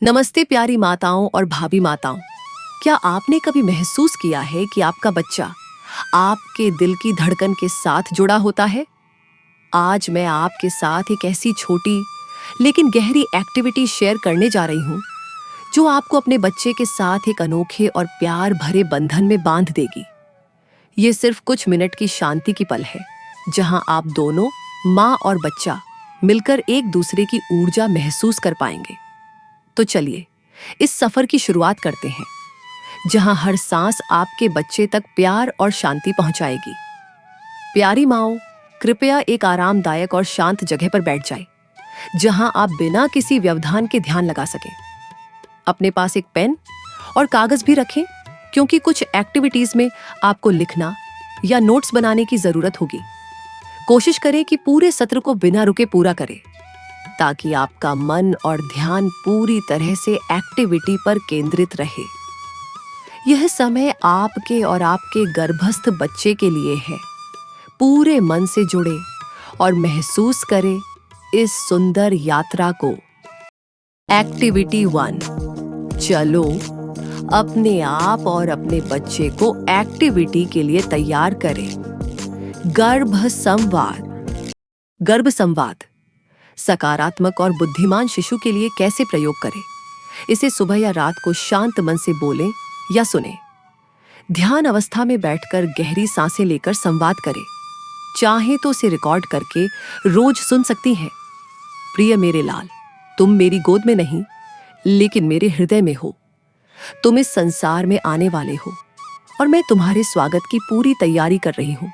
नमस्ते प्यारी माताओं और भाभी माताओं। क्या आपने कभी महसूस किया है कि आपका बच्चा आपके दिल की धड़कन के साथ जुड़ा होता है? आज मैं आपके साथ एक ऐसी छोटी लेकिन गहरी एक्टिविटी शेयर करने जा रही हूँ जो आपको अपने बच्चे के साथ एक अनोखे और प्यार भरे बंधन में बांध देगी। ये सिर्फ कुछ मिनट की शांति की पल है जहां आप दोनों, माँ और बच्चा, मिलकर एक दूसरे की ऊर्जा महसूस कर पाएंगे। तो चलिए इस सफर की शुरुआत करते हैं जहां हर सांस आपके बच्चे तक प्यार और शांति पहुंचाएगी। प्यारी माओ, कृपया एक आरामदायक और शांत जगह पर बैठ जाएं, जहां आप बिना किसी व्यवधान के ध्यान लगा सकें। अपने पास एक पेन और कागज भी रखें, क्योंकि कुछ एक्टिविटीज में आपको लिखना या नोट्स बनाने की जरूरत होगी। कोशिश करें कि पूरे सत्र को बिना रुके पूरा करें, ताकि आपका मन और ध्यान पूरी तरह से एक्टिविटी पर केंद्रित रहे। यह समय आपके और आपके गर्भस्थ बच्चे के लिए है। पूरे मन से जुड़े और महसूस करें इस सुंदर यात्रा को। एक्टिविटी 1। चलो अपने आप और अपने बच्चे को एक्टिविटी के लिए तैयार करें। गर्भ संवाद। गर्भ संवाद सकारात्मक और बुद्धिमान शिशु के लिए कैसे प्रयोग करें? इसे सुबह या रात को शांत मन से बोलें या सुनें। ध्यान अवस्था में बैठकर गहरी सांसें लेकर संवाद करें। चाहे तो उसे रिकॉर्ड करके रोज सुन सकती हैं। प्रिय मेरे लाल, तुम मेरी गोद में नहीं, लेकिन मेरे हृदय में हो। तुम इस संसार में आने वाले हो और मैं तुम्हारे स्वागत की पूरी तैयारी कर रही हूं।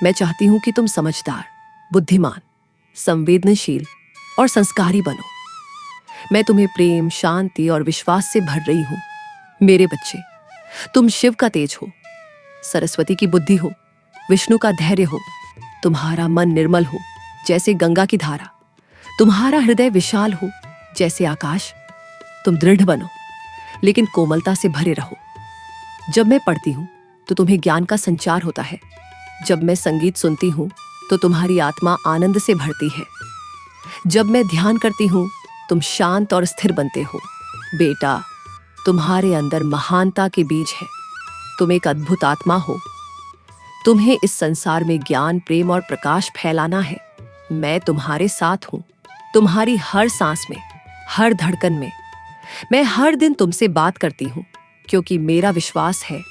मैं चाहती हूं कि तुम समझदार, बुद्धिमान, संवेदनशील और संस्कारी बनो। मैं तुम्हें प्रेम, शांति और विश्वास से भर रही हूं। मेरे बच्चे, तुम शिव का तेज हो, सरस्वती की बुद्धि हो, विष्णु का धैर्य हो। तुम्हारा मन निर्मल हो जैसे गंगा की धारा। तुम्हारा हृदय विशाल हो जैसे आकाश। तुम दृढ़ बनो, लेकिन कोमलता से भरे रहो। जब मैं पढ़ती हूं तो तुम्हें ज्ञान का संचार होता है। जब मैं संगीत सुनती हूं तो तुम्हारी आत्मा आनंद से भरती है। जब मैं ध्यान करती हूं तुम शांत और स्थिर बनते हो। बेटा, तुम्हारे अंदर महानता के बीज है। तुम एक अद्भुत आत्मा हो। तुम्हें इस संसार में ज्ञान, प्रेम और प्रकाश फैलाना है। मैं तुम्हारे साथ हूं, तुम्हारी हर सांस में, हर धड़कन में। मैं हर दिन तुमसे बात करती हूं, क्योंकि मेरा विश्वास है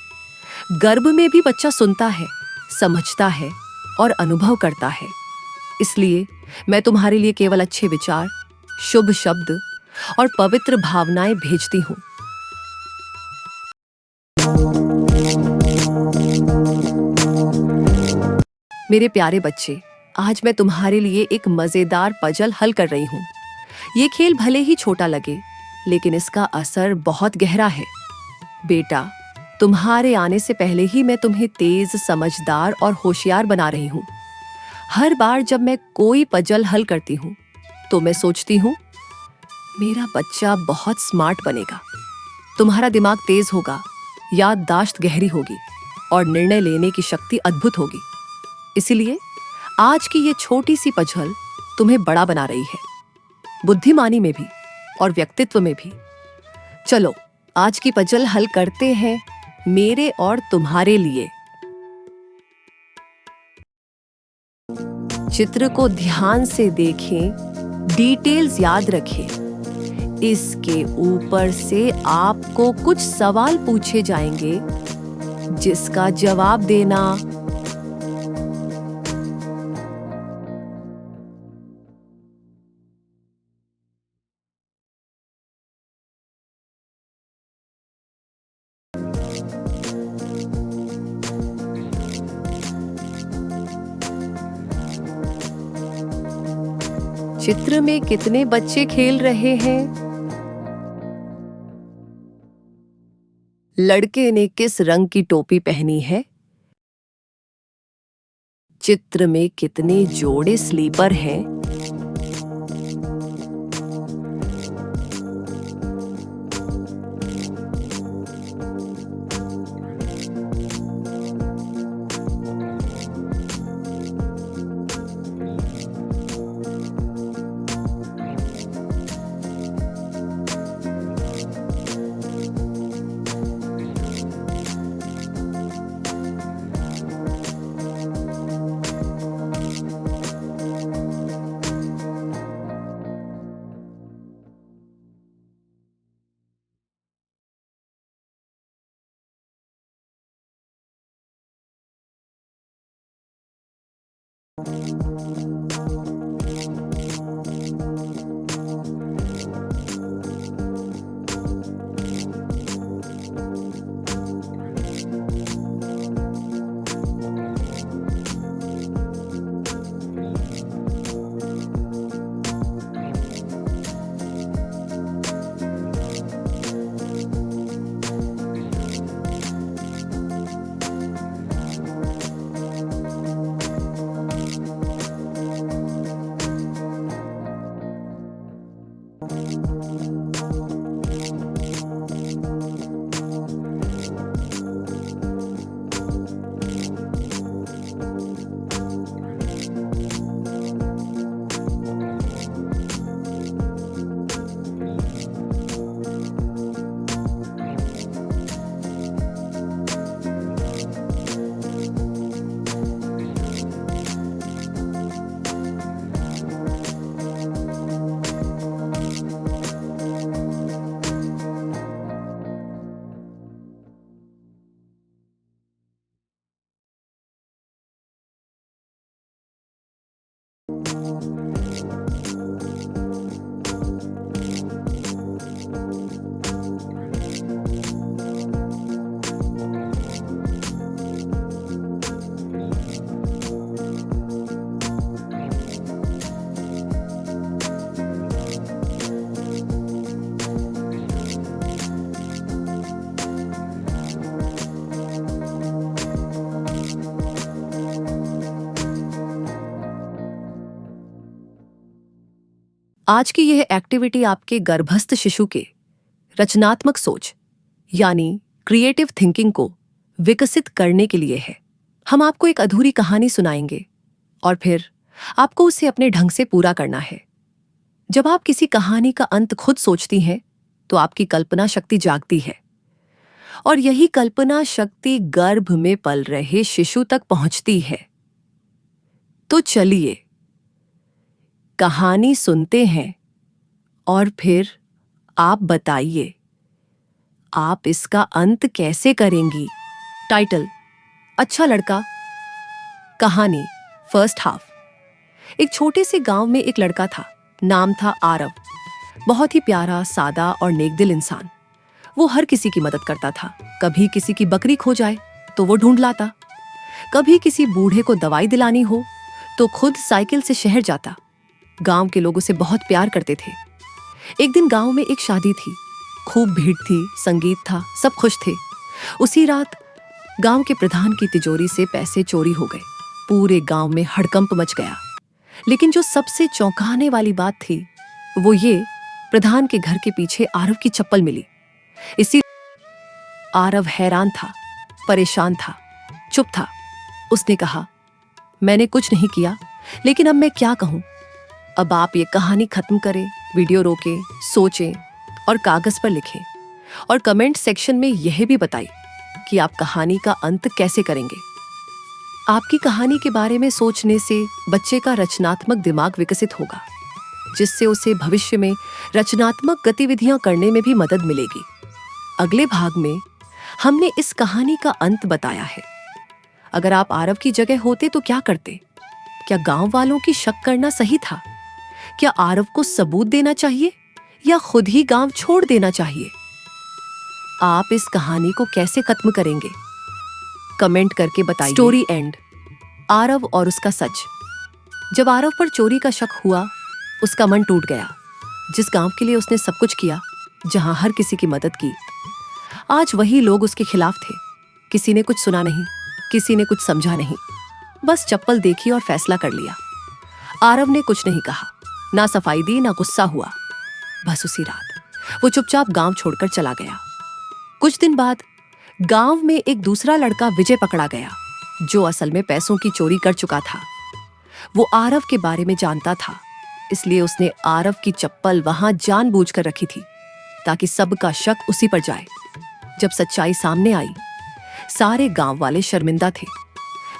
गर्भ में भी बच्चा सुनता है, समझता है और अनुभव करता है। इसलिए मैं तुम्हारे लिए केवल अच्छे विचार, शुभ शब्द और पवित्र भावनाएं भेजती हूं। मेरे प्यारे बच्चे, आज मैं तुम्हारे लिए एक मजेदार पजल हल कर रही हूं। ये खेल भले ही छोटा लगे, लेकिन इसका असर बहुत गहरा है। बेटा, तुम्हारे आने से पहले ही मैं तुम्हें तेज, समझदार और होशियार बना रही हूं। हर बार जब मैं कोई पजल हल करती हूं तो मैं सोचती हूं, मेरा बच्चा बहुत स्मार्ट बनेगा। तुम्हारा दिमाग तेज होगा, याददाश्त गहरी होगी और निर्णय लेने की शक्ति अद्भुत होगी। इसीलिए आज की ये छोटी सी पजल तुम्हें बड़ा बना रही है, बुद्धिमानी में भी और व्यक्तित्व में भी। चलो आज की पजल हल करते हैं, मेरे और तुम्हारे लिए। चित्र को ध्यान से देखें, डिटेल्स याद रखें। इसके ऊपर से आपको कुछ सवाल पूछे जाएंगे, जिसका जवाब देना। चित्र में कितने बच्चे खेल रहे हैं? लड़के ने किस रंग की टोपी पहनी है? चित्र में कितने जोड़े स्लीपर हैं? आज की यह एक्टिविटी आपके गर्भस्थ शिशु के रचनात्मक सोच यानी क्रिएटिव थिंकिंग को विकसित करने के लिए है। हम आपको एक अधूरी कहानी सुनाएंगे और फिर आपको उसे अपने ढंग से पूरा करना है। जब आप किसी कहानी का अंत खुद सोचती हैं तो आपकी कल्पना शक्ति जागती है और यही कल्पना शक्ति गर्भ में पल रहे शिशु तक पहुंचती है। तो चलिए कहानी सुनते हैं और फिर आप बताइए आप इसका अंत कैसे करेंगी। टाइटल: अच्छा लड़का। कहानी फर्स्ट हाफ। एक छोटे से गांव में एक लड़का था। नाम था आरव। बहुत ही प्यारा, सादा और नेकदिल इंसान। वो हर किसी की मदद करता था। कभी किसी की बकरी खो जाए तो वो ढूंढ लाता, कभी किसी बूढ़े को दवाई दिलानी हो तो खुद साइकिल से शहर जाता। गांव के लोग उसे बहुत प्यार करते थे। एक दिन गांव में एक शादी थी। खूब भीड़ थी, संगीत था, सब खुश थे। उसी रात गांव के प्रधान की तिजोरी से पैसे चोरी हो गए। पूरे गांव में हड़कंप मच गया। लेकिन जो सबसे चौंकाने वाली बात थी वो ये, प्रधान के घर के पीछे आरव की चप्पल मिली। इसी आरव हैरान था, परेशान था, चुप था। उसने कहा, मैंने कुछ नहीं किया, लेकिन अब मैं क्या कहूं। अब आप ये कहानी खत्म करें, वीडियो रोकें, सोचें और कागज पर लिखें और कमेंट सेक्शन में यह भी बताइए कि आप कहानी का अंत कैसे करेंगे। आपकी कहानी के बारे में सोचने से बच्चे का रचनात्मक दिमाग विकसित होगा, जिससे उसे भविष्य में रचनात्मक गतिविधियां करने में भी मदद मिलेगी। अगले भाग में हमने इस कहानी का अंत बताया है। अगर आप आरव की जगह होते तो क्या करते? क्या गांव वालों की शक करना सही था? क्या आरव को सबूत देना चाहिए या खुद ही गांव छोड़ देना चाहिए? आप इस कहानी को कैसे खत्म करेंगे? कमेंट करके बताइए। स्टोरी एंड: आरव और उसका सच। जब आरव पर चोरी का शक हुआ, उसका मन टूट गया। जिस गांव के लिए उसने सब कुछ किया, जहां हर किसी की मदद की, आज वही लोग उसके खिलाफ थे। किसी ने कुछ सुना नहीं, किसी ने कुछ समझा नहीं, बस चप्पल देखी और फैसला कर लिया। आरव ने कुछ नहीं कहा, ना सफाई दी, ना गुस्सा हुआ। बस उसी रात वो चुपचाप गांव छोड़कर चला गया। कुछ दिन बाद गांव में एक दूसरा लड़का विजय पकड़ा गया, जो असल में पैसों की चोरी कर चुका था। वो आरव के बारे में जानता था, इसलिए उसने आरव की चप्पल वहां जानबूझकर रखी थी ताकि सबका शक उसी पर जाए। जब सच्चाई सामने आई, सारे गांव वाले शर्मिंदा थे,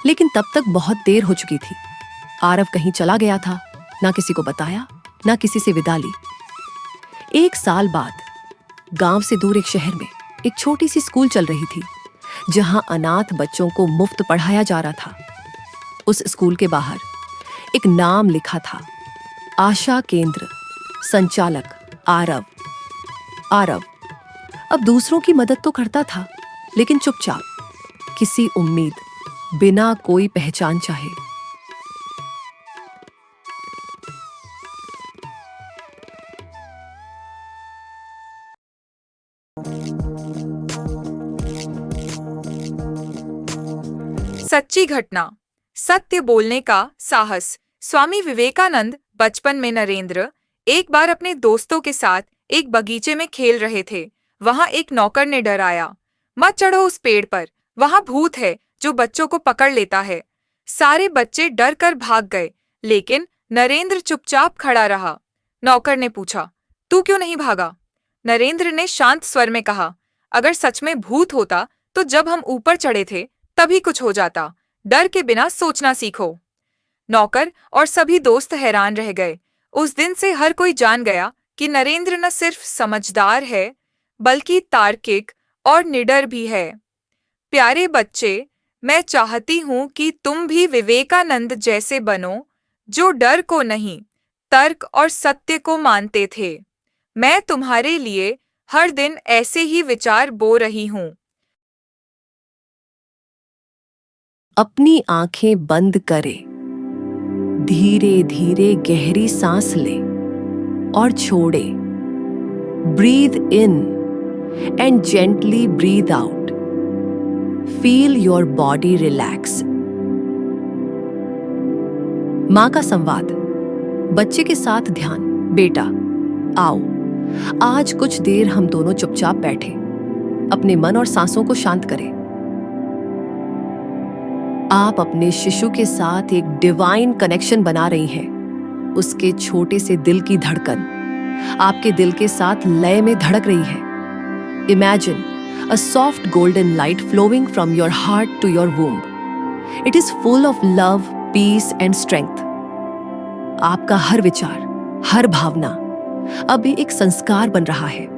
लेकिन तब तक बहुत देर हो चुकी थी। आरव कहीं चला गया था, ना किसी को बताया, ना किसी से विदा ली। 1 साल बाद गांव से दूर एक शहर में एक छोटी सी स्कूल चल रही थी, जहां अनाथ बच्चों को मुफ्त पढ़ाया जा रहा था। उस स्कूल के बाहर एक नाम लिखा था, आशा केंद्र, संचालक आरव। आरव अब दूसरों की मदद तो करता था, लेकिन चुपचाप, किसी उम्मीद, बिना कोई पहचान चाहे। सच्ची घटना, सत्य बोलने का साहस। स्वामी विवेकानंद बचपन में नरेंद्र एक बार अपने दोस्तों के साथ एक बगीचे में खेल रहे थे। वहां एक नौकर ने डराया, मत चढ़ो उस पेड़ पर, वहां भूत है जो बच्चों को पकड़ लेता है। सारे बच्चे डर कर भाग गए, लेकिन नरेंद्र चुपचाप खड़ा रहा। नौकर ने पूछा, तू क्यों नहीं भागा? नरेंद्र ने शांत स्वर में कहा, अगर सच में भूत होता तो जब हम ऊपर चढ़े थे तभी कुछ हो जाता। डर के बिना सोचना सीखो। नौकर और सभी दोस्त हैरान रह गए। उस दिन से हर कोई जान गया कि नरेंद्र न सिर्फ समझदार है, बल्कि तार्किक और निडर भी है। प्यारे बच्चे, मैं चाहती हूँ कि तुम भी विवेकानंद जैसे बनो, जो डर को नहीं, तर्क और सत्य को मानते थे। मैं तुम्हारे लिए हर दिन ऐसे ही विचार बो रही हूँ। अपनी आंखें बंद करे, धीरे धीरे गहरी सांस ले और छोड़े। Breathe in and gently breathe out. Feel your body relax. मां का संवाद। बच्चे के साथ ध्यान। बेटा, आओ, आज कुछ देर हम दोनों चुपचाप बैठे, अपने मन और सांसों को शांत करें। आप अपने शिशु के साथ एक डिवाइन कनेक्शन बना रही हैं। उसके छोटे से दिल की धड़कन आपके दिल के साथ लय में धड़क रही है। Imagine a soft golden light flowing from your heart to your womb. It is full of love, peace and strength. आपका हर विचार, हर भावना अब एक संस्कार बन रहा है।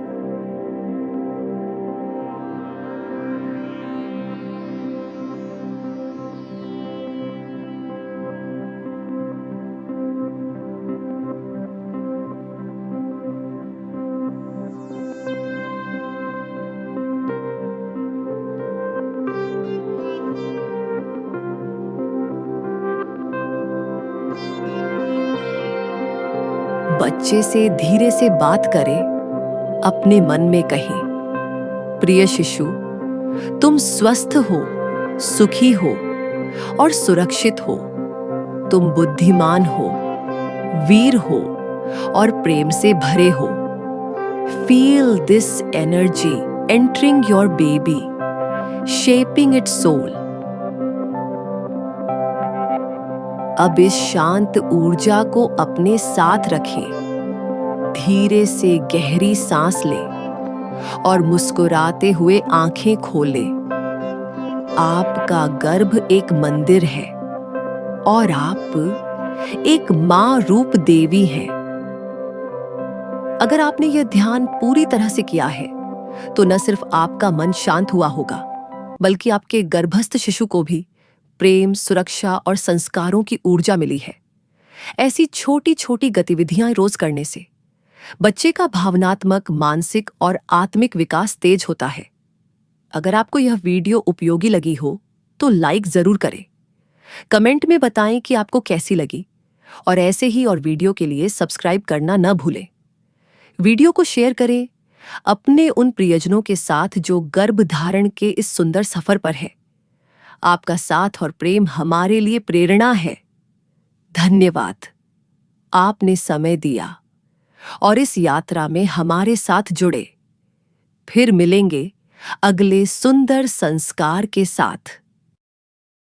बच्चे से धीरे से बात करें, अपने मन में कहें, प्रिय शिशु, तुम स्वस्थ हो, सुखी हो और सुरक्षित हो। तुम बुद्धिमान हो, वीर हो और प्रेम से भरे हो। Feel this energy entering your baby, shaping its soul. अब इस शांत ऊर्जा को अपने साथ रखें। धीरे से गहरी सांस लें और मुस्कुराते हुए आंखें खोलें। आपका गर्भ एक मंदिर है और आप एक मां रूप देवी हैं। अगर आपने यह ध्यान पूरी तरह से किया है, तो न सिर्फ आपका मन शांत हुआ होगा, बल्कि आपके गर्भस्थ शिशु को भी प्रेम, सुरक्षा और संस्कारों की ऊर्जा मिली है। ऐसी छोटी छोटी गतिविधियां रोज करने से बच्चे का भावनात्मक, मानसिक और आत्मिक विकास तेज होता है। अगर आपको यह वीडियो उपयोगी लगी हो तो लाइक जरूर करें। कमेंट में बताएं कि आपको कैसी लगी, और ऐसे ही और वीडियो के लिए सब्सक्राइब करना न भूलें। वीडियो को शेयर करें अपने उन प्रियजनों के साथ जो गर्भ धारण के इस सुंदर सफर पर है। आपका साथ और प्रेम हमारे लिए प्रेरणा है। धन्यवाद, आपने समय दिया और इस यात्रा में हमारे साथ जुड़े। फिर मिलेंगे अगले सुंदर संस्कार के साथ।